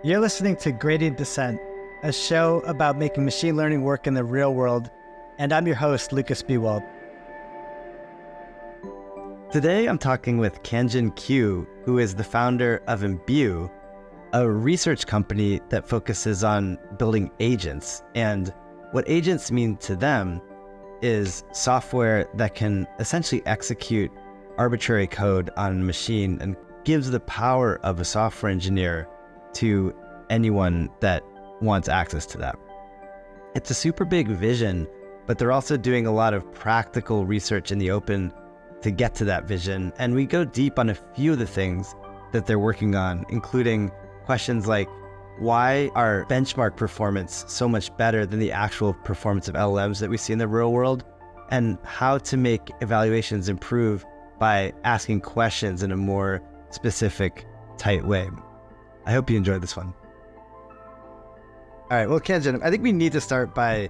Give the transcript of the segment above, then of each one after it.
You're listening to Gradient Dissent, a show about making machine learning work in the real world, and I'm your host, Lukas Biewald. Today, I'm talking with Kanjun Qiu, who is the founder of Imbue, a research company that focuses on building agents. And what agents mean to them is software that can essentially execute arbitrary code on a machine and gives the power of a software engineer to anyone that wants access to that. It's a super big vision, but they're also doing a lot of practical research in the open to get to that vision. And we go deep on a few of the things that they're working on, including questions like, why are benchmark performance so much better than the actual performance of LLMs that we see in the real world? And how to make evaluations improve by asking questions in a more specific, tight way. I hope you enjoyed this one. All right, well, Kanjun, I think we need to start by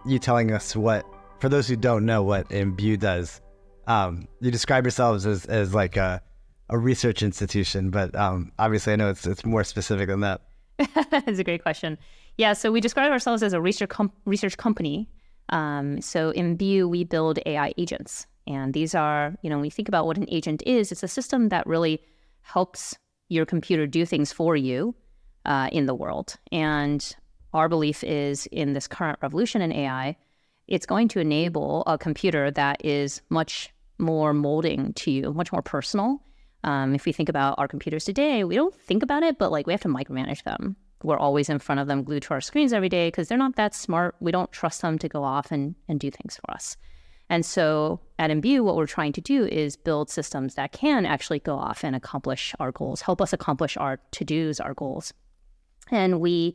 you telling us what, for those who don't know what Imbue does. You describe yourselves as like a research institution, but obviously I know it's more specific than that. That's a great question. Yeah, so we describe ourselves as a research company. So in Imbue, we build AI agents. And these are, when you think about what an agent is, it's a system that really helps your computer do things for you in the world. And our belief is in this current revolution in AI, it's going to enable a computer that is much more molding to you, much more personal. If we think about our computers today, we don't think about it, but we have to micromanage them. We're always in front of them, glued to our screens every day because they're not that smart. We don't trust them to go off and do things for us. And so at Imbue, what we're trying to do is build systems that can actually go off and accomplish our goals, help us accomplish our to-dos, our goals. And we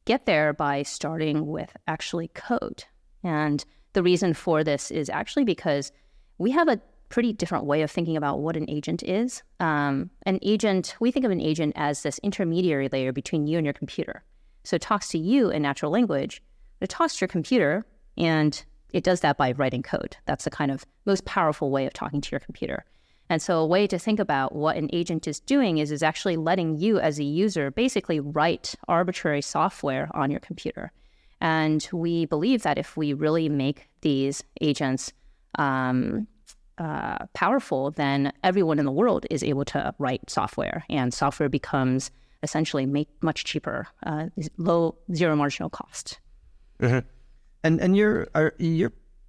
get there by starting with actually code. And the reason for this is actually because we have a pretty different way of thinking about what an agent is. An agent, we think of an agent as this intermediary layer between you and your computer. So it talks to you in natural language, it talks to your computer, and it does that by writing code. That's the kind of most powerful way of talking to your computer. And so a way to think about what an agent is doing is actually letting you as a user basically write arbitrary software on your computer. And we believe that if we really make these agents powerful, then everyone in the world is able to write software, and software becomes essentially much cheaper, zero marginal cost. Mm-hmm. And you're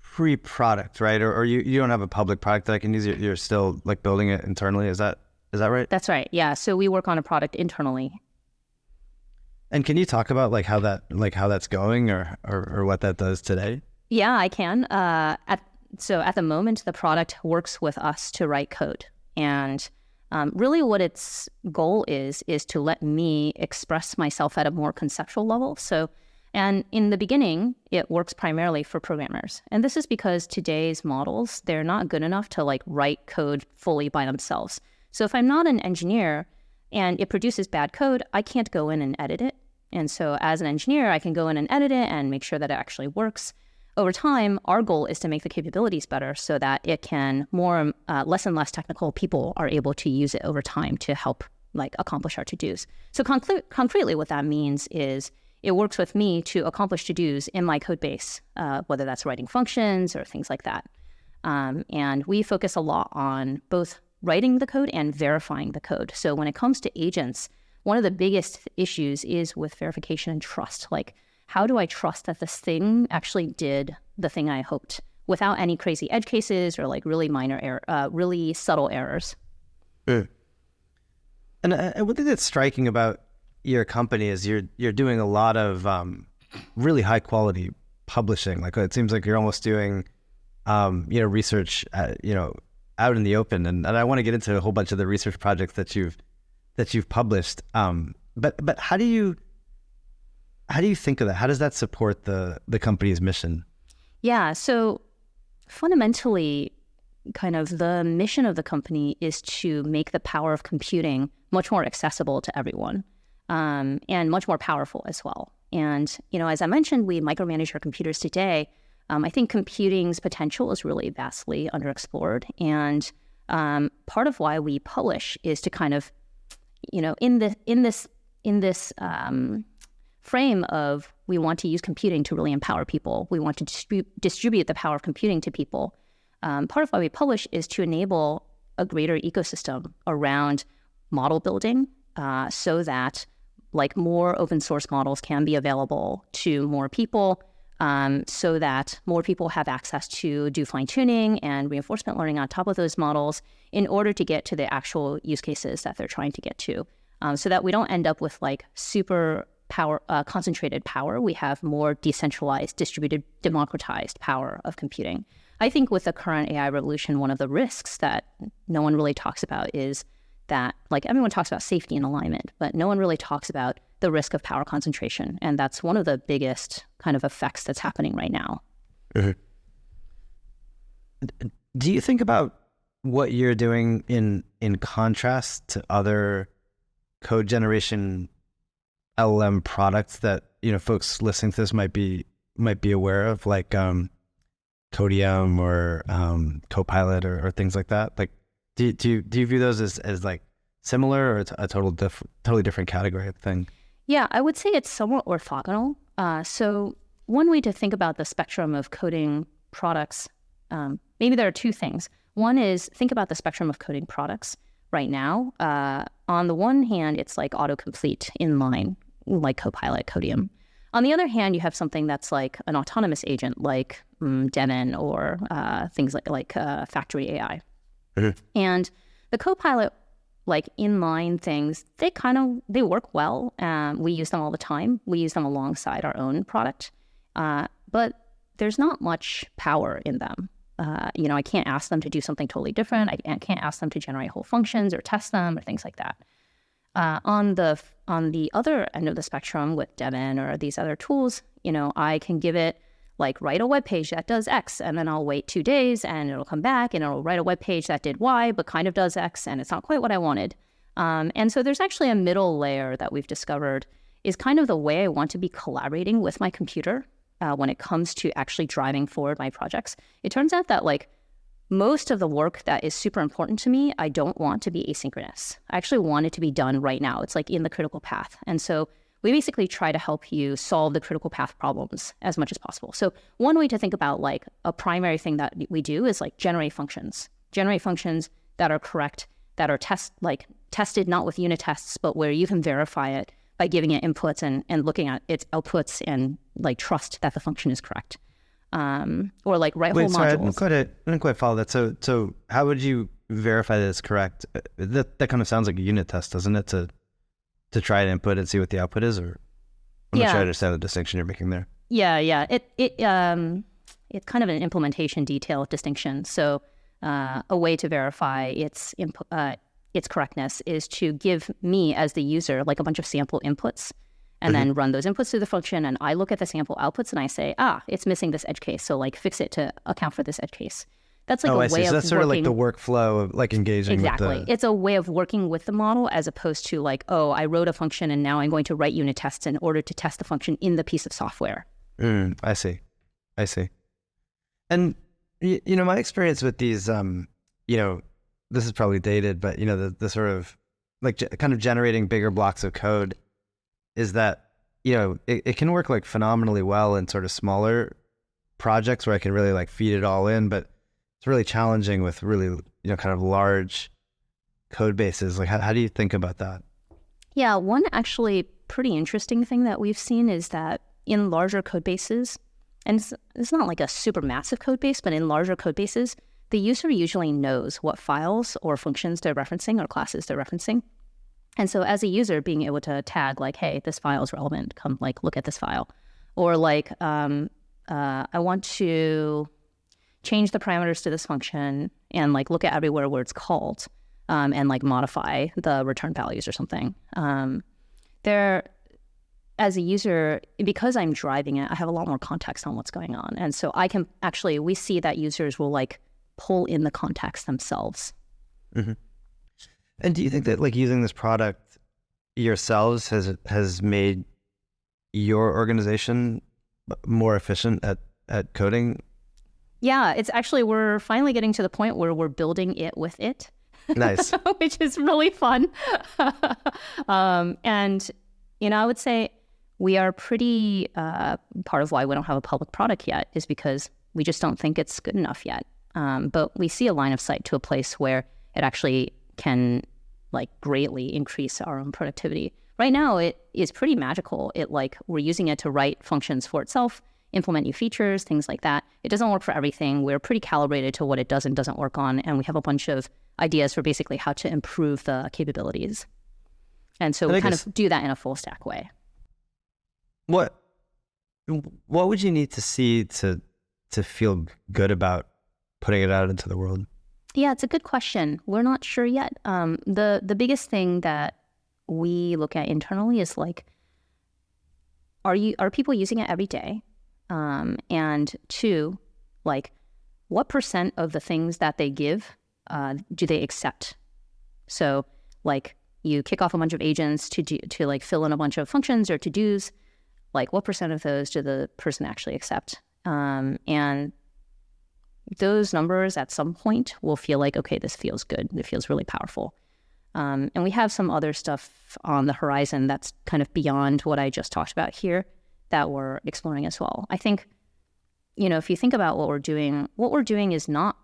pre-product, right? Or you don't have a public product that I can use. You're still building it internally. Is that right? That's right. Yeah. So we work on a product internally. And can you talk about how that's going or what that does today? Yeah, I can. So at the moment, the product works with us to write code. And really what its goal is to let me express myself at a more conceptual level. And in the beginning, it works primarily for programmers. And this is because today's models, they're not good enough to write code fully by themselves. So if I'm not an engineer and it produces bad code, I can't go in and edit it. And so as an engineer, I can go in and edit it and make sure that it actually works. Over time, our goal is to make the capabilities better so that it can less and less technical people are able to use it over time to help accomplish our to-dos. So concretely what that means is it works with me to accomplish to-dos in my code base, whether that's writing functions or things like that. And we focus a lot on both writing the code and verifying the code. So when it comes to agents, one of the biggest issues is with verification and trust. How do I trust that this thing actually did the thing I hoped without any crazy edge cases or really minor really subtle errors? And one thing that's striking about your company is you're doing a lot of really high quality publishing. It seems like you're almost doing research out in the open. And I want to get into a whole bunch of the research projects that you've published. But how do you think of that? How does that support the company's mission? Yeah, so fundamentally, kind of the mission of the company is to make the power of computing much more accessible to everyone, and much more powerful as well. And, as I mentioned, we micromanage our computers today. I think computing's potential is really vastly underexplored. And part of why we publish is to kind of, in this in this frame of we want to use computing to really empower people. We want to distribute the power of computing to people. Part of why we publish is to enable a greater ecosystem around model building so that like more open source models can be available to more people, so that more people have access to do fine tuning and reinforcement learning on top of those models in order to get to the actual use cases that they're trying to get to, so that we don't end up with like super power, concentrated power. We have more decentralized, distributed, democratized power of computing. I think with the current AI revolution, one of the risks that no one really talks about is that, like, everyone talks about safety and alignment, but no one really talks about the risk of power concentration. And that's one of the biggest kind of effects that's happening right now. Mm-hmm. Do you think about what you're doing in contrast to other code generation LLM products that, you know, folks listening to this might be aware of, like Codium or Copilot or things like that? Like, do you view those as like similar, or a totally different category of thing? Yeah, I would say it's somewhat orthogonal. So one way to think about the spectrum of coding products, maybe there are two things. One is think about the spectrum of coding products right now. On the one hand, it's like autocomplete inline, like Copilot, Codium. On the other hand, you have something that's like an autonomous agent, like Demon or things like Factory AI. Mm-hmm. And the Copilot, like inline things, they work well. We use them all the time. We use them alongside our own product, but there's not much power in them. I can't ask them to do something totally different. I can't ask them to generate whole functions or test them or things like that. On the other end of the spectrum with Devin or these other tools, I can give it like write a web page that does X, and then I'll wait 2 days and it'll come back and it'll write a web page that did Y but kind of does X, and it's not quite what I wanted. And so there's actually a middle layer that we've discovered is kind of the way I want to be collaborating with my computer when it comes to actually driving forward my projects. It turns out that like most of the work that is super important to me, I don't want to be asynchronous. I actually want it to be done right now. It's like in the critical path. And so we basically try to help you solve the critical path problems as much as possible. So one way to think about like a primary thing that we do is like generate functions that are correct, that are tested not with unit tests, but where you can verify it by giving it inputs and looking at its outputs and like trust that the function is correct. Or like write whole modules. I didn't quite follow that. So how would you verify that it's correct? That kind of sounds like a unit test, doesn't it? To try to input and see what the output is, or I'm not sure I understand the distinction you're making there. Yeah. It's kind of an implementation detail distinction. So a way to verify its correctness is to give me as the user like a bunch of sample inputs, and then run those inputs through the function, and I look at the sample outputs and I say, it's missing this edge case, so like fix it to account for this edge case. That's like a way of so that's sort of like the workflow of like engaging exactly. with It's a way of working with the model as opposed to like, I wrote a function and now I'm going to write unit tests in order to test the function in the piece of software. I see. And my experience with these, this is probably dated, but the sort of like kind of generating bigger blocks of code is that, it can work like phenomenally well in sort of smaller projects where I can really like feed it all in, but it's really challenging with really, kind of large code bases. Like, how do you think about that? Yeah, one actually pretty interesting thing that we've seen is that in larger code bases, and it's not like a super massive code base, but in larger code bases, the user usually knows what files or functions they're referencing or classes they're referencing. And so as a user, being able to tag like, hey, this file is relevant, come like look at this file. Or like, I want to change the parameters to this function and like look at everywhere where it's called and like modify the return values or something. As a user, because I'm driving it, I have a lot more context on what's going on. And so we see that users will like pull in the context themselves. Mm-hmm. And do you think that like using this product yourselves has made your organization more efficient at coding? Yeah, it's actually, we're finally getting to the point where we're building it with it. Nice. Which is really fun. And I would say we are pretty, part of why we don't have a public product yet is because we just don't think it's good enough yet. But we see a line of sight to a place where it actually can like greatly increase our own productivity. Right now, it is pretty magical. We're using it to write functions for itself, implement new features, things like that. It doesn't work for everything. We're pretty calibrated to what it does and doesn't work on. And we have a bunch of ideas for basically how to improve the capabilities. And so we kind of do that in a full stack way. What would you need to see to feel good about putting it out into the world? Yeah, it's a good question. We're not sure yet. The biggest thing that we look at internally is like, are people using it every day? And two, like, what % of the things that they give do they accept? So, like, you kick off a bunch of agents to like fill in a bunch of functions or to-dos. Like, what % of those do the person actually accept? And those numbers at some point will feel like, okay, this feels good. It feels really powerful. And we have some other stuff on the horizon that's kind of beyond what I just talked about here that we're exploring as well. I think, if you think about what we're doing is not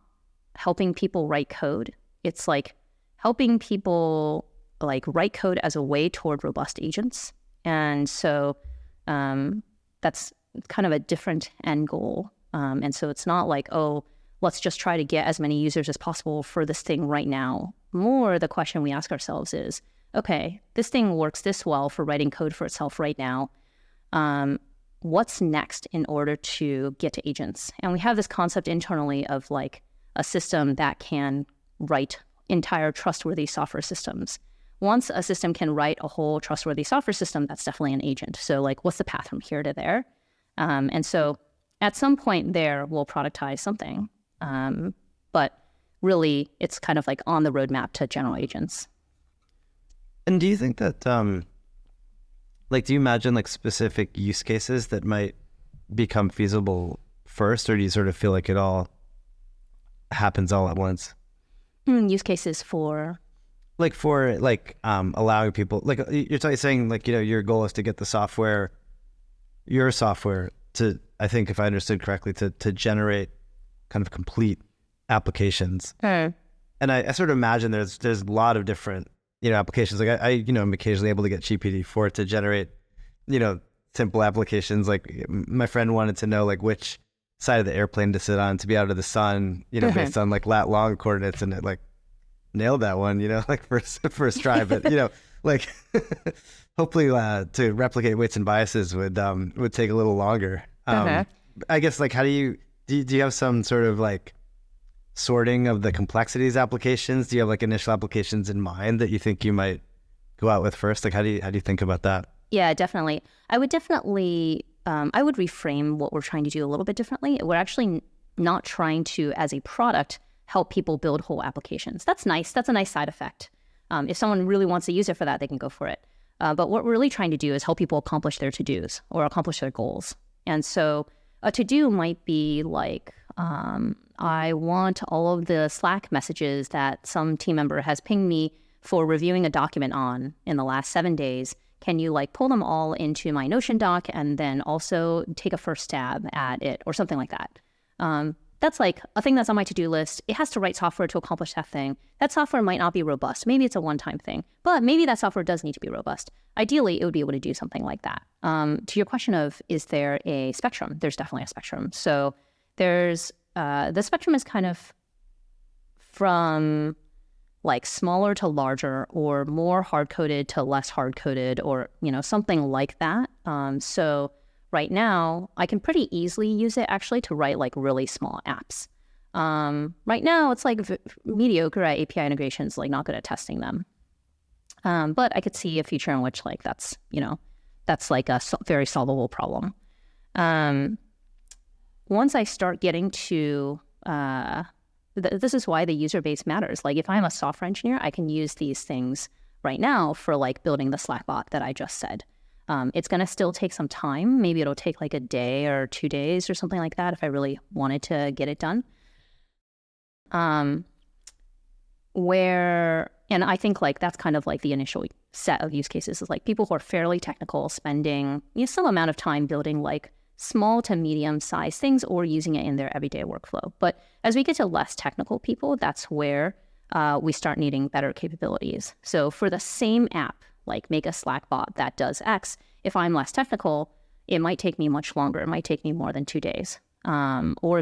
helping people write code. It's like helping people like write code as a way toward robust agents. And so that's kind of a different end goal. And so it's not like, oh, let's just try to get as many users as possible for this thing right now. More the question we ask ourselves is, okay, this thing works this well for writing code for itself right now. What's next in order to get to agents? And we have this concept internally of like a system that can write entire trustworthy software systems. Once a system can write a whole trustworthy software system, that's definitely an agent. So like, what's the path from here to there? And so at some point there, we'll productize something. But really, it's kind of like on the roadmap to general agents. And do you think that, do you imagine like specific use cases that might become feasible first, or do you sort of feel like it all happens all at once? Use cases for? Allowing people, like you're saying, like, your goal is to get your software to, I think if I understood correctly, to generate kind of complete applications. And I sort of imagine there's a lot of different, applications. Like I'm occasionally able to get GPT-4 to generate, simple applications. Like my friend wanted to know like which side of the airplane to sit on to be out of the sun, based on like lat long coordinates, and it like nailed that one, like first try. But like hopefully to replicate weights and biases would take a little longer. I guess like how do you have some sort of like sorting of the complexities applications? Do you have like initial applications in mind that you think you might go out with first? Like how do you think about that? Yeah, definitely. I would reframe what we're trying to do a little bit differently. We're actually not trying to, as a product, help people build whole applications. That's nice. That's a nice side effect. If someone really wants to use it for that, they can go for it. But what we're really trying to do is help people accomplish their to-dos or accomplish their goals. And so a to-do might be like, I want all of the Slack messages that some team member has pinged me for reviewing a document on in the last 7 days. Can you like pull them all into my Notion doc and then also take a first stab at it or something like that? That's like a thing that's on my to-do list. It has to write software to accomplish that thing. That software might not be robust. Maybe it's a one-time thing, but maybe that software does need to be robust. Ideally, it would be able to do something like that. To your question of, is there a spectrum? There's definitely a spectrum. So there's, the spectrum is kind of from like smaller to larger or more hard-coded to less hard-coded or, something like that. So right now, I can pretty easily use it actually to write like really small apps. Right now, it's like mediocre at API integrations, like not good at testing them. But I could see a future in which like that's like a very solvable problem. Once I start getting to, this is why the user base matters. Like if I'm a software engineer, I can use these things right now for like building the Slack bot that I just said. It's going to still take some time. Maybe it'll take like a day or 2 days or something like that if I really wanted to get it done. and I think like that's kind of like the initial set of use cases is like people who are fairly technical spending some amount of time building like small to medium sized things or using it in their everyday workflow. But as we get to less technical people, that's where we start needing better capabilities. So for the same app, like make a Slack bot that does X, if I'm less technical, it might take me much longer. It might take me more than 2 days. Or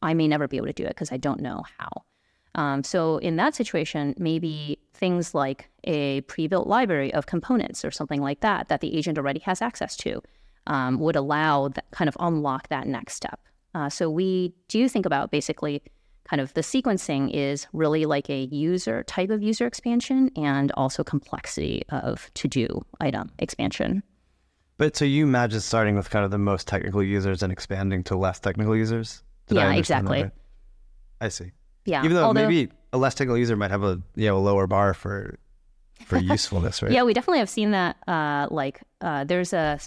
I may never be able to do it because I don't know how. So in that situation, maybe things like a pre-built library of components or something like that the agent already has access to would allow that kind of unlock that next step. So we do think about basically kind of the sequencing is really like a type of user expansion and also complexity of to-do item expansion. But so you imagine starting with kind of the most technical users and expanding to less technical users? Yeah, exactly. Right? I see. Yeah. Even though maybe a less technical user might have a lower bar for usefulness, right? Yeah, we definitely have seen that. There's a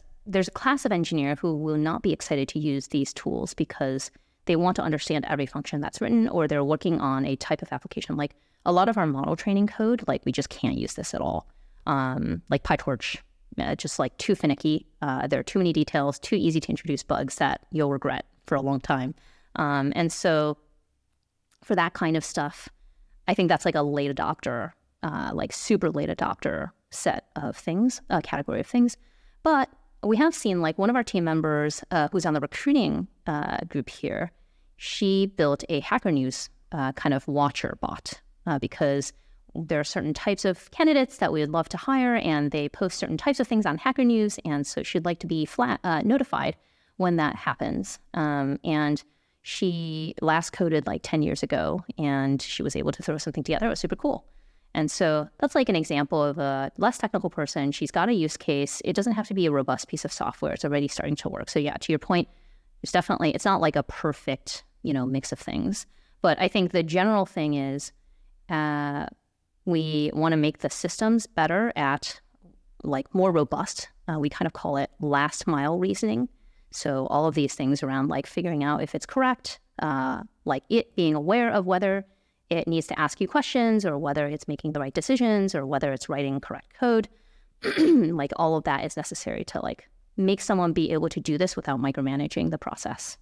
class of engineer who will not be excited to use these tools because they want to understand every function that's written, or they're working on a type of application. Like a lot of our model training code, like we just can't use this at all. Like PyTorch, just like too finicky. There are too many details, too easy to introduce bugs that you'll regret for a long time. And so for that kind of stuff, I think that's like a late adopter, like super late adopter set of things, category of things. But we have seen like one of our team members who's on the recruiting group here, she built a Hacker News kind of watcher bot because there are certain types of candidates that we would love to hire and they post certain types of things on Hacker News. And so she'd like to be notified when that happens. And she last coded like 10 years ago and she was able to throw something together. It was super cool. And so that's like an example of a less technical person. She's got a use case. It doesn't have to be a robust piece of software. It's already starting to work. So yeah, to your point, it's not like a perfect, mix of things. But I think the general thing is we want to make the systems better at like more robust. We kind of call it last mile reasoning. So all of these things around like figuring out if it's correct, like it being aware of whether it needs to ask you questions or whether it's making the right decisions or whether it's writing correct code. Like all of that is necessary to like make someone be able to do this without micromanaging the process.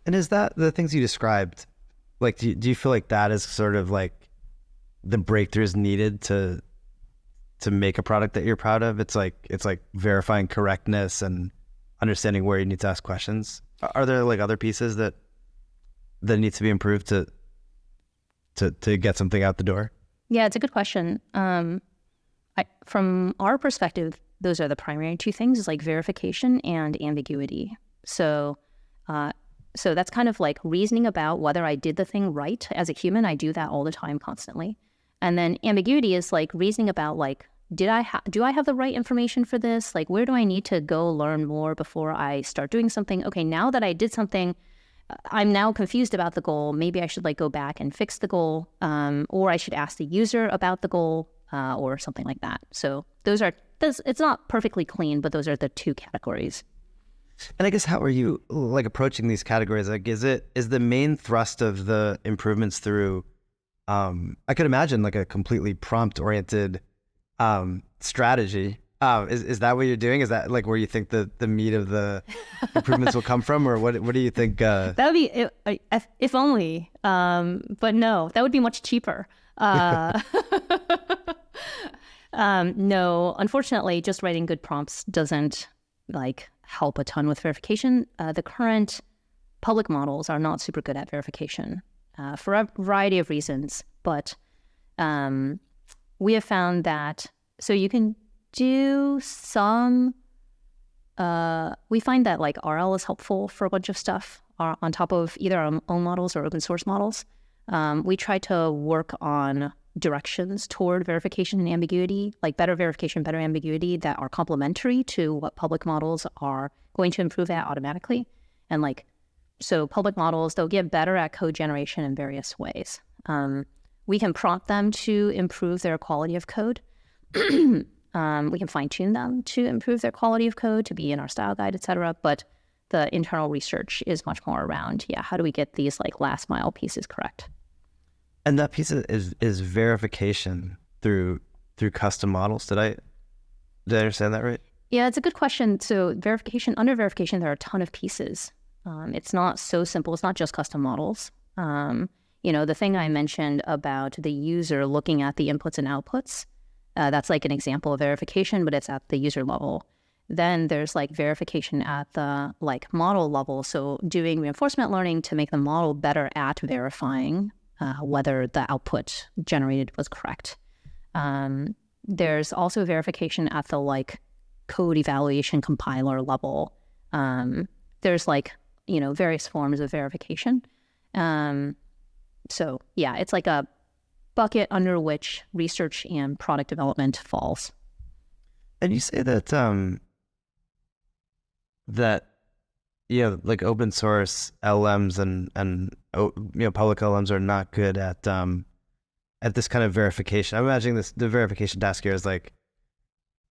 And is that the things you described, like do you feel like that is sort of like the breakthroughs needed to make a product that you're proud of? It's like verifying correctness and understanding where you need to ask questions. Are there like other pieces that need to be improved to get something out the door? Yeah, it's a good question. From our perspective, those are the primary two things, is like verification and ambiguity. So that's kind of like reasoning about whether I did the thing right. As a human, I do that all the time, constantly. And then ambiguity is like reasoning about like, do I have the right information for this? Like, where do I need to go learn more before I start doing something? Okay, now that I did something, I'm now confused about the goal. Maybe I should like go back and fix the goal, or I should ask the user about the goal, or something like that. So it's not perfectly clean, but those are the two categories. And I guess how are you like approaching these categories? Like, is the main thrust of the improvements through? I could imagine like a completely prompt oriented strategy. Is that what you're doing? Is that like where you think the meat of the improvements will come from, or what do you think? That would be if only, but no, that would be much cheaper. No, unfortunately, just writing good prompts doesn't like help a ton with verification. The current public models are not super good at verification for a variety of reasons, but we have found that so you can do some, we find that like RL is helpful for a bunch of stuff on top of either our own models or open source models. We try to work on directions toward verification and ambiguity, like better verification, better ambiguity that are complementary to what public models are going to improve at automatically. And like, so public models, they'll get better at code generation in various ways. We can prompt them to improve their quality of code. We can fine tune them to improve their quality of code, to be in our style guide, et cetera. But the internal research is much more around, how do we get these like last mile pieces correct? And that piece is verification through custom models. Did I understand that right? Yeah, it's a good question. So under verification, there are a ton of pieces. It's not so simple. It's not just custom models. The thing I mentioned about the user looking at the inputs and outputs, that's like an example of verification, but it's at the user level. Then there's like verification at the like model level. So doing reinforcement learning to make the model better at verifying whether the output generated was correct. There's also verification at the like code evaluation compiler level. There's like, various forms of verification. So yeah, it's like a bucket under which research and product development falls. And you say that like open source LLMs and public LLMs are not good at this kind of verification. I'm imagining the verification task here is like,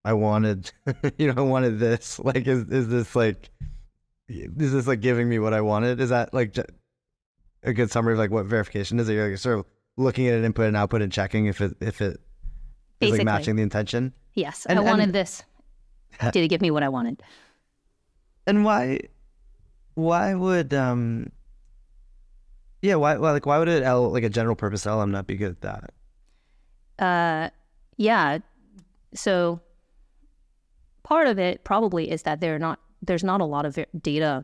I wanted this. Like, is this like giving me what I wanted? Is that like a good summary of like what verification is? You're like sort of looking at an input and output and checking if it is like matching the intention. Yes, I wanted this. Did it give me what I wanted? And why would why would a general purpose LLM not be good at that? Yeah. So part of it probably is that there's not a lot of data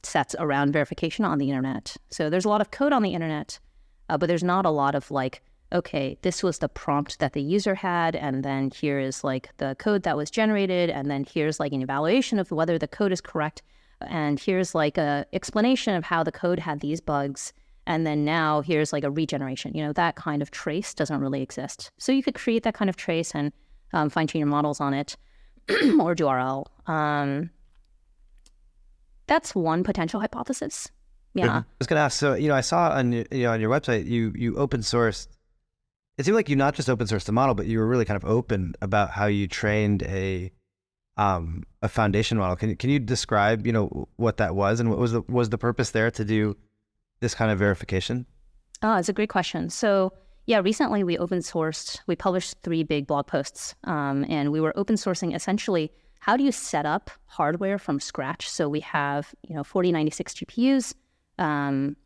sets around verification on the internet. So there's a lot of code on the internet, but there's not a lot of like, okay, this was the prompt that the user had, and then here is like the code that was generated, and then here's like an evaluation of whether the code is correct, and here's like a explanation of how the code had these bugs, and then now here's like a regeneration. That kind of trace doesn't really exist. So you could create that kind of trace and fine-tune your models on it, or do RL. That's one potential hypothesis. Yeah. I was going to ask, so, I saw on your website, you open sourced, it seemed like you not just open sourced the model, but you were really kind of open about how you trained a foundation model. Can you describe, what that was, and what was the purpose there to do this kind of verification? Oh, it's a great question. So yeah, recently we published 3 big blog posts, and we were open sourcing essentially how do you set up hardware from scratch? So we have 4096 GPUs, and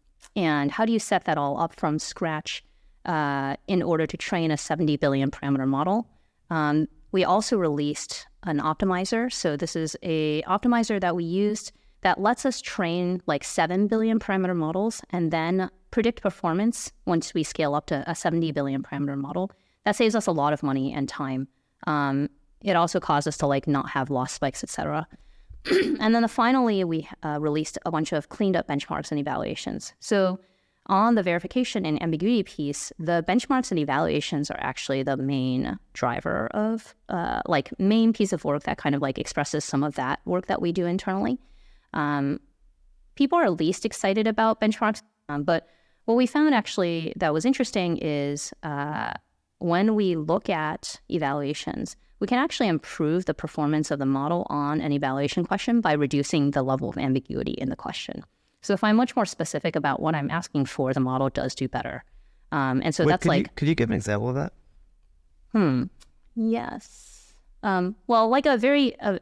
how do you set that all up from scratch in order to train a 70 billion parameter model? We also released an optimizer. So this is a optimizer that we used that lets us train like 7 billion parameter models and then predict performance once we scale up to a 70 billion parameter model. That saves us a lot of money and time. It also caused us to like not have loss spikes, et cetera. And then finally, we released a bunch of cleaned up benchmarks and evaluations. So on the verification and ambiguity piece, the benchmarks and evaluations are actually the main driver of main piece of work that kind of like expresses some of that work that we do internally. People are least excited about benchmarks, but what we found actually that was interesting is when we look at evaluations, we can actually improve the performance of the model on an evaluation question by reducing the level of ambiguity in the question. So if I'm much more specific about what I'm asking for, the model does do better. And so could you give an example of that? Yes. Well, like a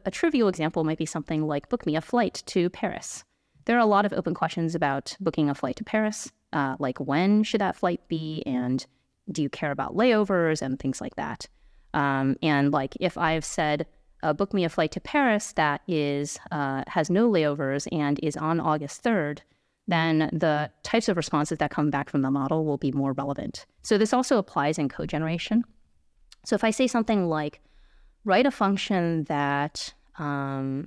trivial example might be something like book me a flight to Paris. There are a lot of open questions about booking a flight to Paris, like when should that flight be, and do you care about layovers and things like that. And like if I've said, book me a flight to Paris that is has no layovers and is on August 3rd, then the types of responses that come back from the model will be more relevant. So this also applies in code generation. So if I say something like, write a function that write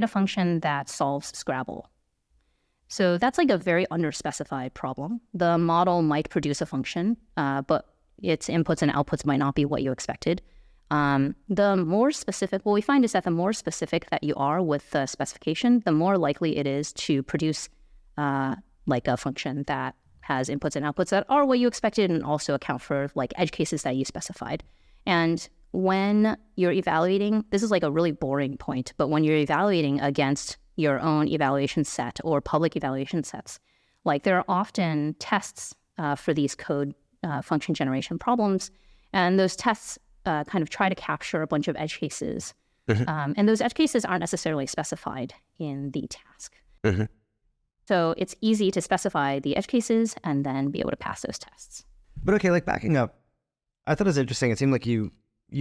a function that solves Scrabble. So that's like a very underspecified problem. The model might produce a function, but its inputs and outputs might not be what you expected. The more specific, what we find is that the more specific that you are with the specification, the more likely it is to produce like a function that has inputs and outputs that are what you expected and also account for like edge cases that you specified. And when you're evaluating, this is like a really boring point, but when you're evaluating against, your own evaluation set or public evaluation sets. Like there are often tests for these code function generation problems, and those tests kind of try to capture a bunch of edge cases. And those edge cases aren't necessarily specified in the task. So it's easy to specify the edge cases and then be able to pass those tests. But okay, like backing up, I thought it was interesting. It seemed like you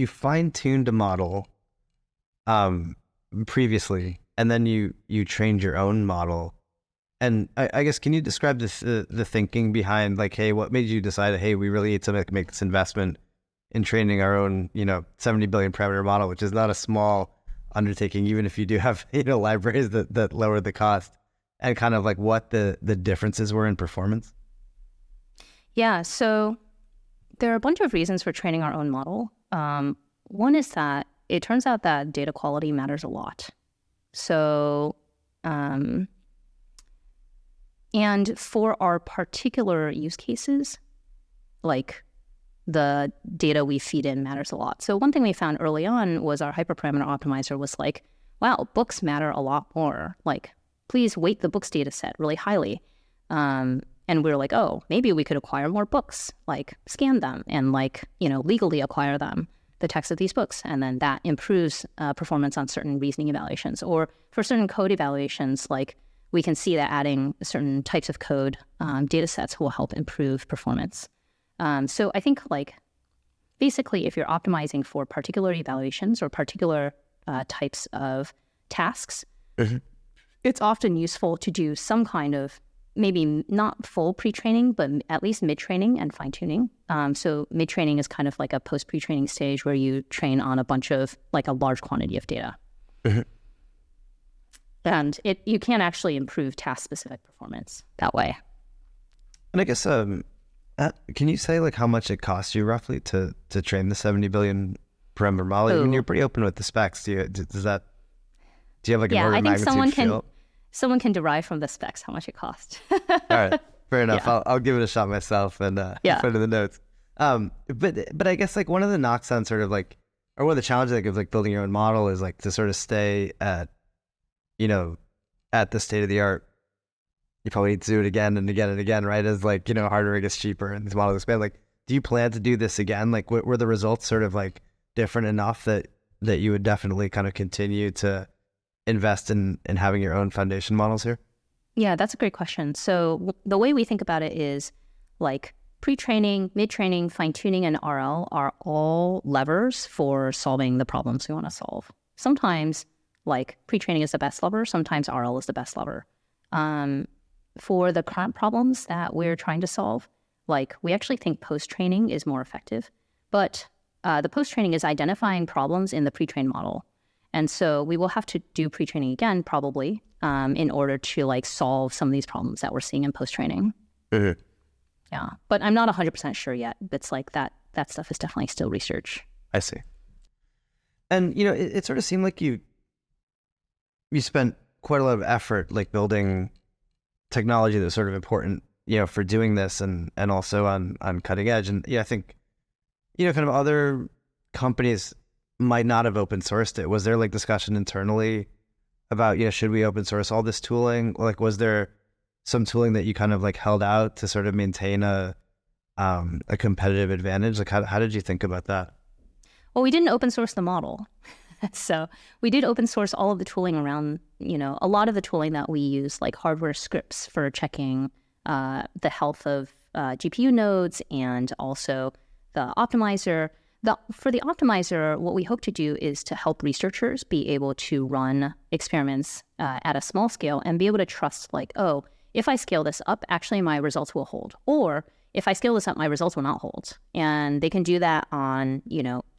fine-tuned a model previously, and then you trained your own model. And I guess, can you describe the thinking behind, like, hey, what made you decide, hey, we really need to make this investment in training our own, 70 billion parameter model, which is not a small undertaking, even if you do have, libraries that lower the cost, and kind of like what the differences were in performance? Yeah, so there are a bunch of reasons for training our own model. One is that it turns out that data quality matters a lot. So, and for our particular use cases, like the data we feed in matters a lot. So one thing we found early on was our hyperparameter optimizer was like, wow, books matter a lot more. Like, please weight the books data set really highly. And we were like, oh, maybe we could acquire more books, like scan them and legally acquire them, the text of these books. And then that improves performance on certain reasoning evaluations. Or for certain code evaluations, like we can see that adding certain types of code data sets will help improve performance. So I think basically if you're optimizing for particular evaluations or particular types of tasks, it's often useful to do some kind of, maybe not full pre-training, but at least mid-training and fine-tuning. So mid-training is kind of like a post-pre-training stage where you train on a bunch of, a large quantity of data. And you can actually improve task-specific performance that way. And I guess, can you say how much it costs you roughly to train the 70 billion parameter model? I mean, you're pretty open with the specs. Do you have an order of magnitude? Someone can derive from the specs how much it costs. All right, fair enough. Yeah. I'll give it a shot myself and put it in the notes. But I guess one of the knocks on sort of or one of the challenges of building your own model is to sort of stay at the state of the art. You probably need to do it again and again and again, right? As hardware gets cheaper and these models expand. Do you plan to do this again? Were the results sort of different enough that you would definitely kind of continue to invest in having your own foundation models here? Yeah, that's a great question. So the way we think about it is pre-training, mid-training, fine-tuning, and RL are all levers for solving the problems we want to solve. Sometimes pre-training is the best lever, sometimes RL is the best lever. For the current problems that we're trying to solve, we actually think post-training is more effective, but the post-training is identifying problems in the pre-trained model. And so we will have to do pre-training again, probably, in order to solve some of these problems that we're seeing in post-training. Yeah, but I'm not 100% sure yet. It's that stuff is definitely still research. I see. And, it sort of seemed like you spent quite a lot of effort, building technology that's sort of important, for doing this and also on cutting edge. And I think, kind of other companies might not have open sourced it. Was there discussion internally about, should we open source all this tooling? Was there some tooling that you kind of held out to sort of maintain a competitive advantage? How did you think about that? Well, we didn't open source the model. So we did open source all of the tooling around, a lot of the tooling that we use, hardware scripts for checking the health of GPU nodes, and also the optimizer. For the optimizer, what we hope to do is to help researchers be able to run experiments at a small scale and be able to trust, oh, if I scale this up, actually my results will hold. Or if I scale this up, my results will not hold. And they can do that on,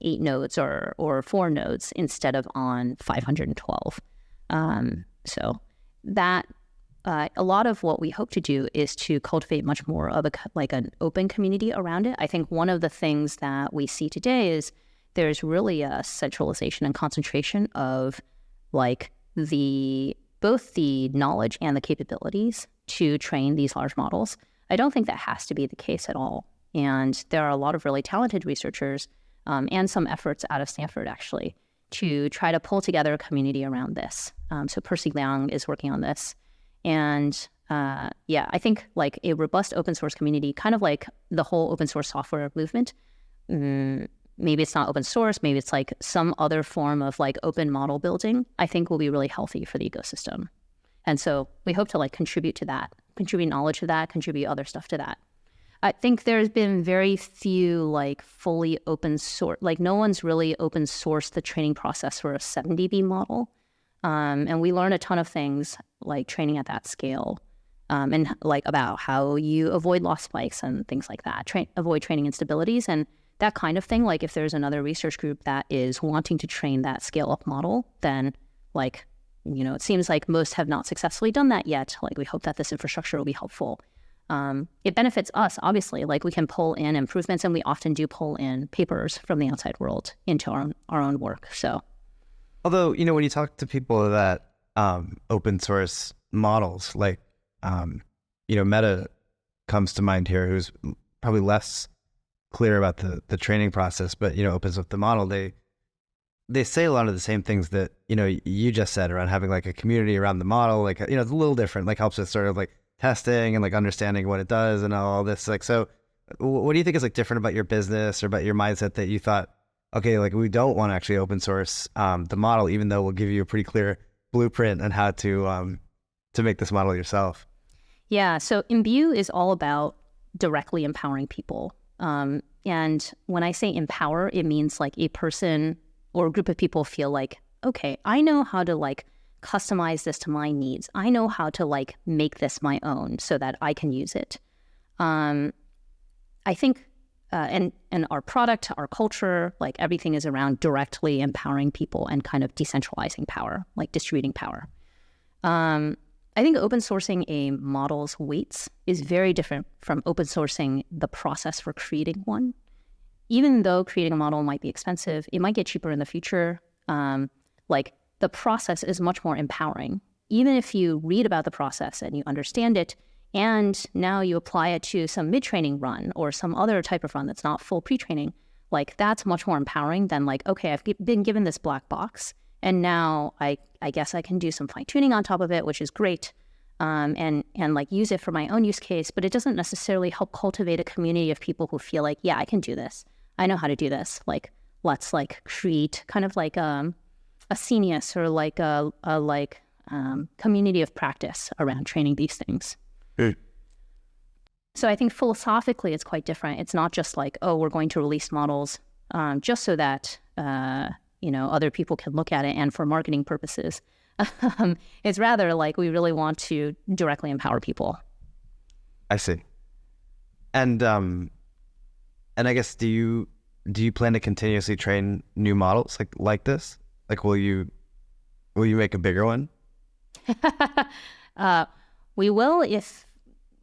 8 nodes or 4 nodes instead of on 512. So that a lot of what we hope to do is to cultivate much more of an open community around it. I think one of the things that we see today is there's really a centralization and concentration of both the knowledge and the capabilities to train these large models. I don't think that has to be the case at all. And there are a lot of really talented researchers and some efforts out of Stanford actually to try to pull together a community around this. So Percy Liang is working on this. And I think like a robust open source community, kind of like the whole open source software movement. Maybe it's not open source, maybe it's like some other form of like open model building, I think will be really healthy for the ecosystem. And so we hope to like contribute to that, contribute knowledge to that, contribute other stuff to that. I think there's been very few like fully open source, like no one's really open sourced the training process for a 7dB model. And we learn a ton of things like training at that scale and like about how you avoid loss spikes and things like that, avoid training instabilities and that kind of thing. Like if there's another research group that is wanting to train that scale up model, then like, you know, it seems like most have not successfully done that yet. Like we hope that this infrastructure will be helpful. It benefits us, obviously, like we can pull in improvements and we often do pull in papers from the outside world into our own work. So, although, you know, when you talk to people that open source models, like, you know, Meta comes to mind here, who's probably less clear about the training process, but, you know, opens up the model. They say a lot of the same things that, you know, you just said around having like a community around the model, like, you know, it's a little different, like helps with sort of like testing and like understanding what it does and all this. Like, so what do you think is like different about your business or about your mindset that you thought, okay, like we don't want to actually open source the model, even though we'll give you a pretty clear blueprint on how to make this model yourself? Yeah, so Imbue is all about directly empowering people. And when I say empower, it means like a person or a group of people feel like, okay, I know how to like customize this to my needs. I know how to like make this my own so that I can use it. I think, and our product, our culture, like everything is around directly empowering people and kind of decentralizing power, like distributing power. I think open sourcing a model's weights is very different from open sourcing the process for creating one. Even though creating a model might be expensive, it might get cheaper in the future. Like the process is much more empowering. Even if you read about the process and you understand it, and now you apply it to some mid-training run or some other type of run that's not full pre-training, like that's much more empowering than like, okay, I've been given this black box, and now I guess I can do some fine tuning on top of it, which is great, and like use it for my own use case. But it doesn't necessarily help cultivate a community of people who feel like, yeah, I can do this. I know how to do this. Like, let's like create kind of like a CNES or like a community of practice around training these things. So I think philosophically it's quite different. It's not just like, oh, we're going to release models just so that you know, other people can look at it and for marketing purposes. It's rather like we really want to directly empower people. I see. And I guess do you plan to continuously train new models like this? Like will you make a bigger one? We will if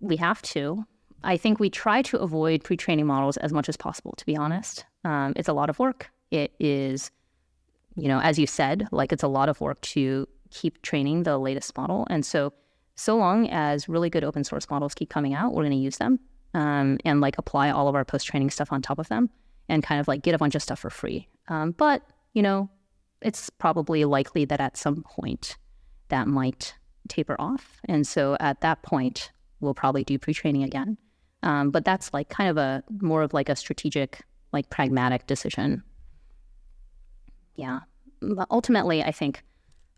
we have to. I think we try to avoid pre-training models as much as possible, to be honest. It's a lot of work. It is, you know, as you said, like it's a lot of work to keep training the latest model. And so long as really good open source models keep coming out, we're going to use them and like apply all of our post-training stuff on top of them and kind of like get a bunch of stuff for free. But, you know, it's probably likely that at some point that might taper off. And so at that point, we'll probably do pre-training again. But that's like kind of a more of like a strategic, like pragmatic decision. Yeah. But ultimately, I think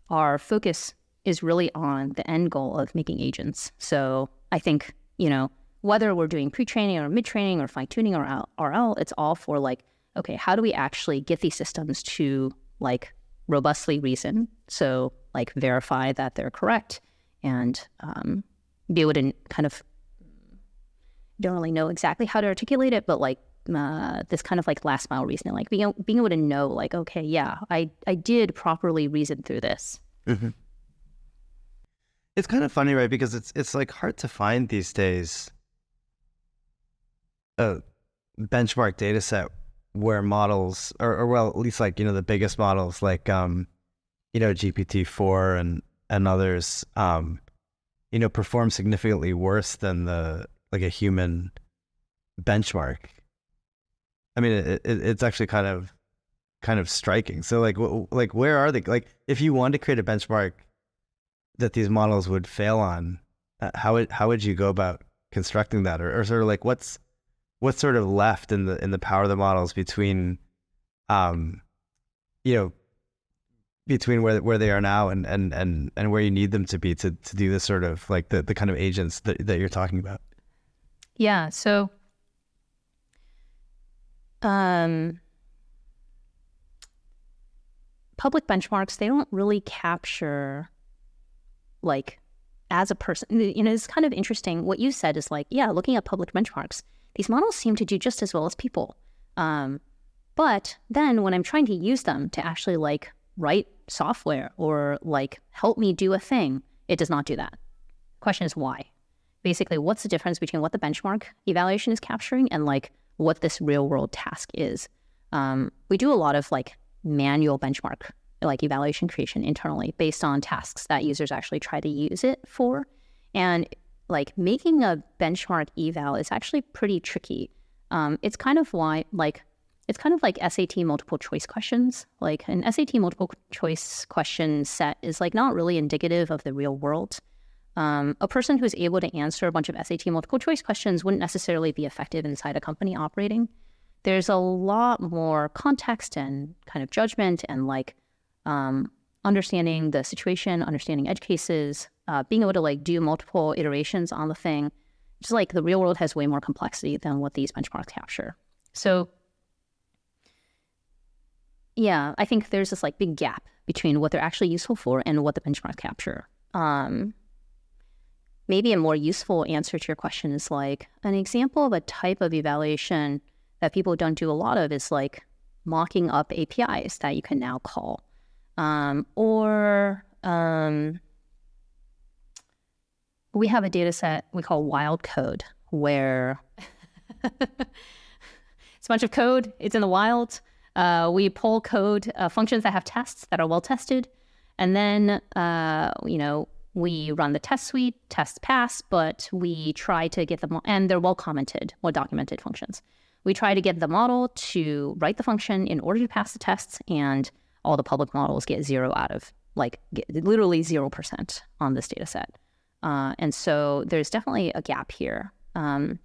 our focus is really on the end goal of making agents. So I think, you know, whether we're doing pre-training or mid-training or fine-tuning or RL, it's all for like, okay, how do we actually get these systems to like robustly reason? So like verify that they're correct and be able to kind of, don't really know exactly how to articulate it, but like this kind of like last mile reasoning, like being able to know like, okay, yeah, I did properly reason through this. Mm-hmm. It's kind of funny, right? Because it's like hard to find these days a benchmark data set where models, or well, at least like, you know, the biggest models like, you know, GPT-4 and others, you know, perform significantly worse than like a human benchmark. I mean, it's actually kind of kind of striking. So like where are they? Like if you want to create a benchmark that these models would fail on, how would you go about constructing that, or sort of like what's sort of left in the power of the models between between where they are now and where you need them to be to do this sort of like the kind of agents that you're talking about? Yeah. So public benchmarks, they don't really capture like as a person, it's kind of interesting. What you said is like, yeah, looking at public benchmarks, these models seem to do just as well as people. But then when I'm trying to use them to actually like write software or like help me do a thing, it does not do that. Question is why? Basically, what's the difference between what the benchmark evaluation is capturing and like what this real world task is? We do a lot of like manual benchmark, like evaluation creation internally based on tasks that users actually try to use it for. And like making a benchmark eval is actually pretty tricky. It's kind of like SAT multiple choice questions. Like an SAT multiple choice question set is like not really indicative of the real world. A person who's able to answer a bunch of SAT multiple choice questions wouldn't necessarily be effective inside a company operating. There's a lot more context and kind of judgment and like understanding the situation, understanding edge cases, being able to like do multiple iterations on the thing. Just like the real world has way more complexity than what these benchmarks capture. So yeah, I think there's this like big gap between what they're actually useful for and what the benchmarks capture. Maybe a more useful answer to your question is like an example of a type of evaluation that people don't do a lot of is like mocking up APIs that you can now call. We have a data set we call wild code where it's a bunch of code. It's in the wild. We pull code functions that have tests that are well tested. And then, we run the test suite, tests pass, but we try to get them, and they're well commented, well documented functions. We try to get the model to write the function in order to pass the tests, and all the public models get literally 0% on this data set. And so there's definitely a gap here. I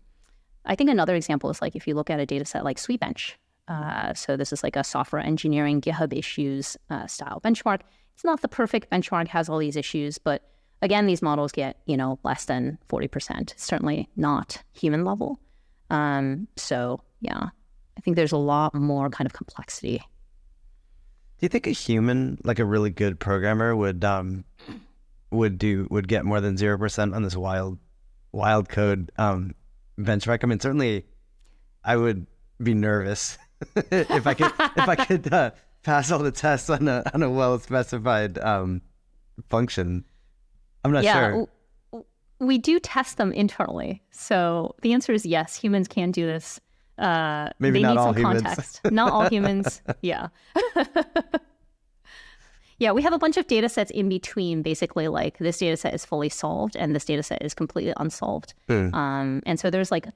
think another example is like if you look at a data set like Sweetbench. So this is like a software engineering GitHub issues style benchmark. It's not the perfect benchmark, has all these issues, but again, these models get, less than 40%. Certainly not human level. So yeah, I think there's a lot more kind of complexity. Do you think a human, like a really good programmer, would get more than 0% on this wild code benchmark? I mean, certainly, I would be nervous if I could pass all the tests on a well specified function. I'm not sure. We do test them internally, so the answer is yes. Humans can do this. Maybe they not need all some humans. Context. Not all humans. Yeah. Yeah, we have a bunch of data sets in between, basically like this data set is fully solved and this data set is completely unsolved. And so there's like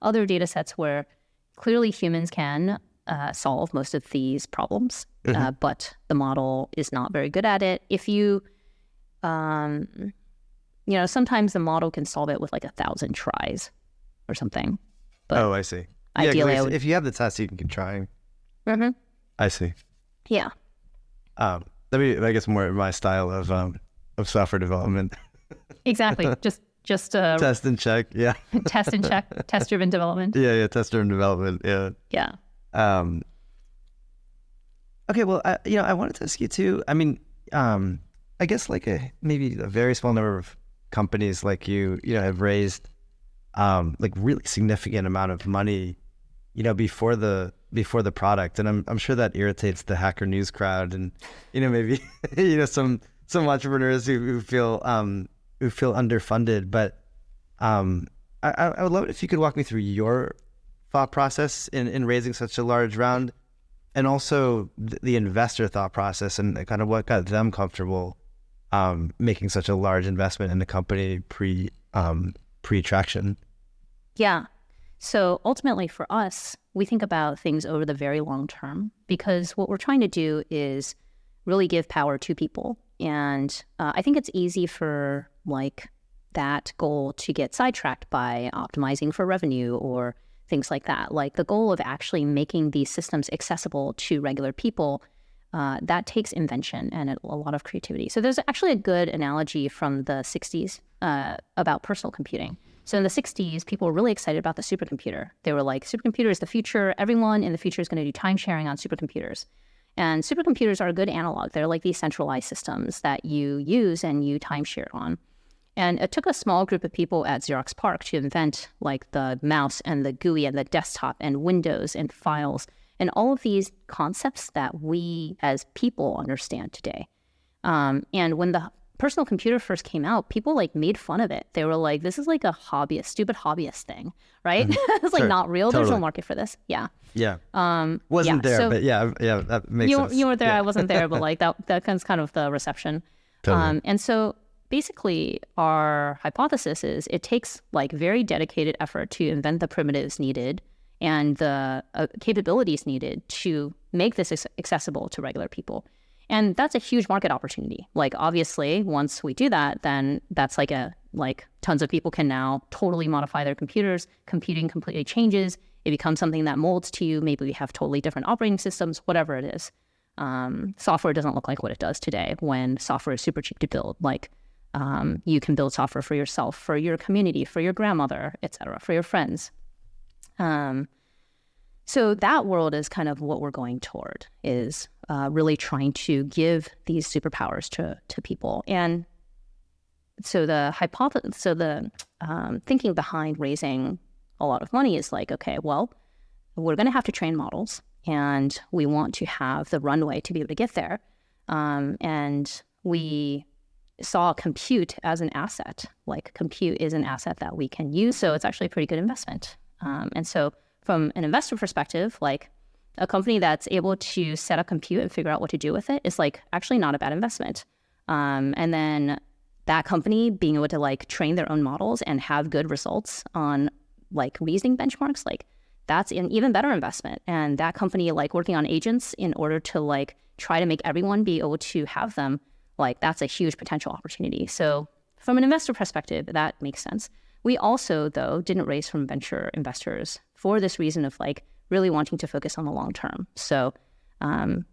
other data sets where clearly humans can solve most of these problems, but the model is not very good at it. If you, sometimes the model can solve it with like 1,000 tries or something. But oh, I see. Ideally, if you have the test, you can keep trying. I see. Yeah. That'd be, I guess, more my style of software development. Exactly. Just test and check. Yeah. Test and check. Test-driven development. Yeah. Test-driven development. Yeah. Yeah. Okay. Well, I wanted to ask you too. I mean, I guess like maybe a very small number of companies like you have raised like really significant amount of money, before the product, and I'm sure that irritates the Hacker News crowd, and maybe some entrepreneurs who feel underfunded. But I would love it if you could walk me through your thought process in raising such a large round, and also the investor thought process and kind of what got them comfortable making such a large investment in the company pre-traction. Yeah. So ultimately for us, we think about things over the very long term, because what we're trying to do is really give power to people. And I think it's easy for like that goal to get sidetracked by optimizing for revenue or things like that. Like the goal of actually making these systems accessible to regular people, that takes invention and a lot of creativity. So there's actually a good analogy from the 60s about personal computing. So in the 60s, people were really excited about the supercomputer. They were like, supercomputer is the future. Everyone in the future is going to do time sharing on supercomputers. And supercomputers are a good analog. They're like these centralized systems that you use and you time share on. And it took a small group of people at Xerox PARC to invent like the mouse and the GUI and the desktop and Windows and files and all of these concepts that we as people understand today. And when the personal computer first came out, people like made fun of it. They were like, this is like a hobbyist, stupid hobbyist thing, right? It's like not real. Totally. There's no market for this. Yeah. Yeah. Wasn't there, so but yeah, that makes sense. You weren't there, Yeah. I wasn't there, but like that's kind of the reception. Totally. And so basically our hypothesis is it takes like very dedicated effort to invent the primitives needed and the capabilities needed to make this accessible to regular people. And that's a huge market opportunity. Like obviously, once we do that, then that's like tons of people can now totally modify their computers. Computing completely changes. It becomes something that molds to you. Maybe we have totally different operating systems, whatever it is. Software doesn't look like what it does today when software is super cheap to build. Like you can build software for yourself, for your community, for your grandmother, et cetera, for your friends. So that world is kind of what we're going toward, is really trying to give these superpowers to people. And so the thinking behind raising a lot of money is like, okay, well, we're going to have to train models, and we want to have the runway to be able to get there. And we saw compute as an asset. Like compute is an asset that we can use, so it's actually a pretty good investment. And so from an investor perspective, like a company that's able to set up compute and figure out what to do with it is like actually not a bad investment. And then that company being able to like train their own models and have good results on like reasoning benchmarks, like that's an even better investment. And that company like working on agents in order to like try to make everyone be able to have them, like that's a huge potential opportunity. So from an investor perspective, that makes sense. We also, though, didn't raise from venture investors for this reason of like really wanting to focus on the long term. So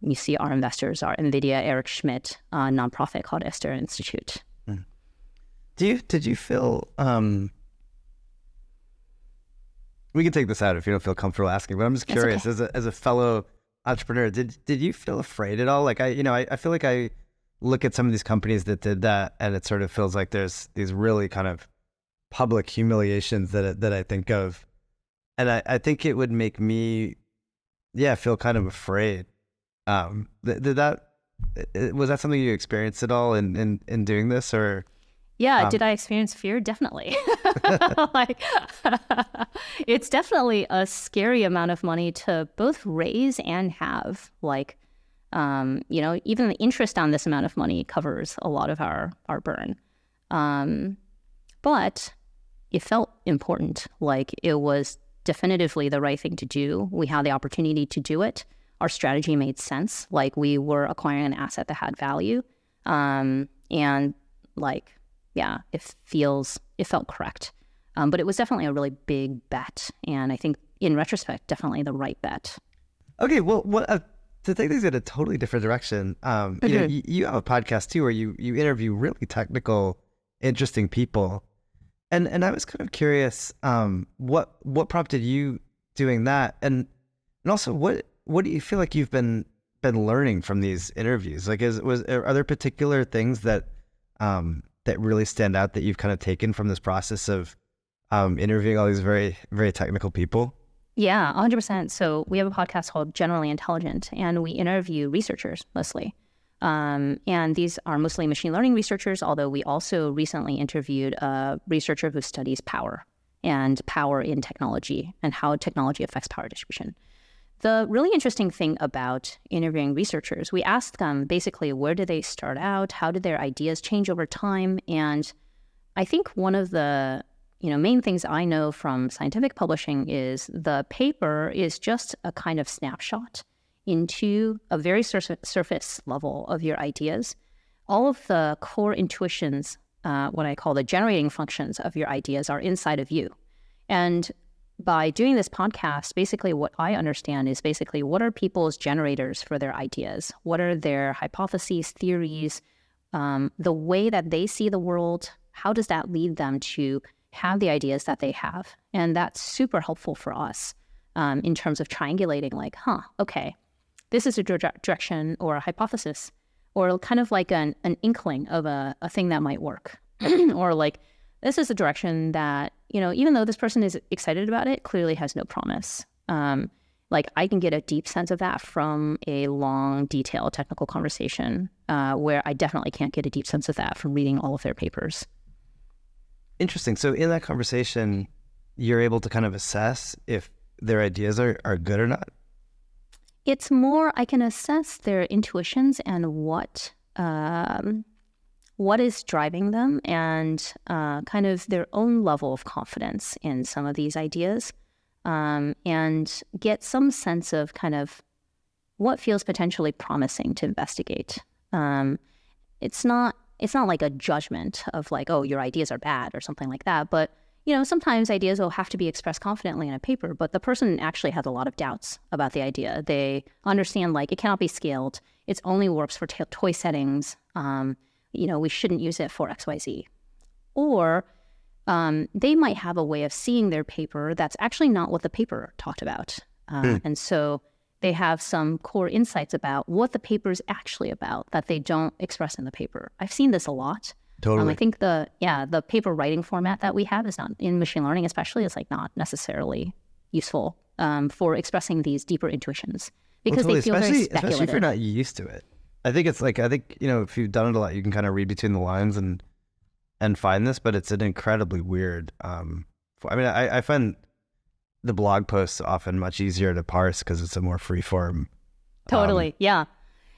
you see our investors are NVIDIA, Eric Schmidt, a nonprofit called Esther Institute. Did you feel, we can take this out if you don't feel comfortable asking, but I'm just curious, okay. as a fellow entrepreneur, did you feel afraid at all? Like I feel like I look at some of these companies that did that, and it sort of feels like there's these really kind of public humiliations that I think of, and I think it would make me, feel kind of afraid. Was that something you experienced at all in doing this, or? Yeah, did I experience fear? Definitely. Like, it's definitely a scary amount of money to both raise and have. Like, even the interest on this amount of money covers a lot of our burn. But it felt important. Like it was definitively the right thing to do. We had the opportunity to do it. Our strategy made sense. Like we were acquiring an asset that had value. And like, yeah, it felt correct. But it was definitely a really big bet. And I think in retrospect, definitely the right bet. Okay, well, to take things in a totally different direction, you have a podcast too where you interview really technical, interesting people. And I was kind of curious, what prompted you doing that? And also what do you feel like you've been learning from these interviews? Like are there particular things that really stand out that you've kind of taken from this process of interviewing all these very, very technical people? Yeah, 100%. So we have a podcast called Generally Intelligent, and we interview researchers mostly. And these are mostly machine learning researchers, although we also recently interviewed a researcher who studies power and power in technology and how technology affects power distribution. The really interesting thing about interviewing researchers, we asked them basically where did they start out, how did their ideas change over time, and I think one of the main things I know from scientific publishing is the paper is just a kind of snapshot into a very surface level of your ideas. All of the core intuitions, what I call the generating functions of your ideas, are inside of you. And by doing this podcast, basically what I understand is basically what are people's generators for their ideas? What are their hypotheses, theories, the way that they see the world? How does that lead them to have the ideas that they have? And that's super helpful for us in terms of triangulating okay, this is a direction or a hypothesis, or kind of like an inkling of a thing that might work. Or like, this is a direction that, even though this person is excited about it, clearly has no promise. I can get a deep sense of that from a long, detailed technical conversation, where I definitely can't get a deep sense of that from reading all of their papers. Interesting. So in that conversation, you're able to kind of assess if their ideas are good or not? It's more, I can assess their intuitions and what is driving them, and kind of their own level of confidence in some of these ideas, and get some sense of kind of what feels potentially promising to investigate. It's not like a judgment of like, oh, your ideas are bad or something like that. But, sometimes ideas will have to be expressed confidently in a paper, but the person actually has a lot of doubts about the idea. They understand it cannot be scaled. It only works for toy settings. We shouldn't use it for XYZ. Or they might have a way of seeing their paper that's actually not what the paper talked about. And so they have some core insights about what the paper is actually about that they don't express in the paper. I've seen this a lot. Totally. I think the paper writing format that we have is not, in machine learning especially, is not necessarily useful for expressing these deeper intuitions, because they feel very speculative. Especially if you're not used to it. I think it's if you've done it a lot, you can kind of read between the lines and find this, but it's an incredibly weird. I find the blog posts often much easier to parse because it's a more free form. Totally, yeah.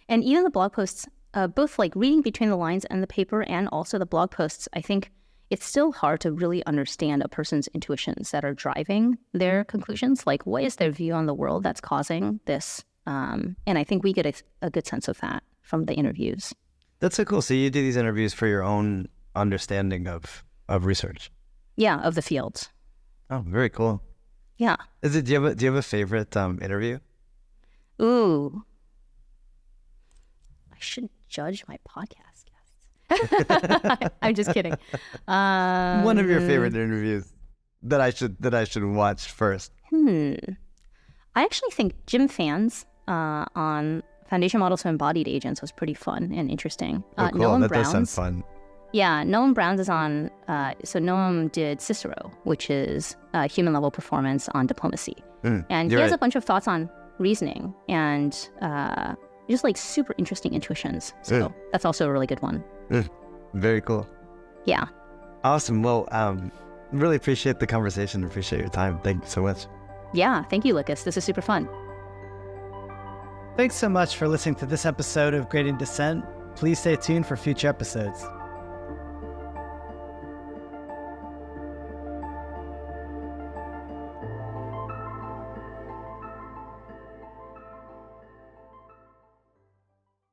And even the blog posts, both reading between the lines and the paper, and also the blog posts, I think it's still hard to really understand a person's intuitions that are driving their conclusions. What is their view on the world that's causing this? And I think we get a good sense of that from the interviews. That's so cool. So you do these interviews for your own understanding of research? Yeah, of the field. Oh, very cool. Yeah. Do you have a favorite interview? Ooh. I shouldn't judge my podcast guests. I'm just kidding. One of your favorite interviews that I should watch first. I actually think Jim Phan's on foundation models of embodied agents was pretty fun and interesting. Oh, cool. Noam That Brown's, does sound fun. Yeah, Noam Brown's is on, so Noam did Cicero, which is human level performance on diplomacy. And he has a bunch of thoughts on reasoning and just super interesting intuitions. So that's also a really good one. Very cool. Yeah. Awesome. Well, really appreciate the conversation. Appreciate your time. Thank you so much. Yeah, thank you, Lukas. This is super fun. Thanks so much for listening to this episode of Gradient Dissent. Please stay tuned for future episodes.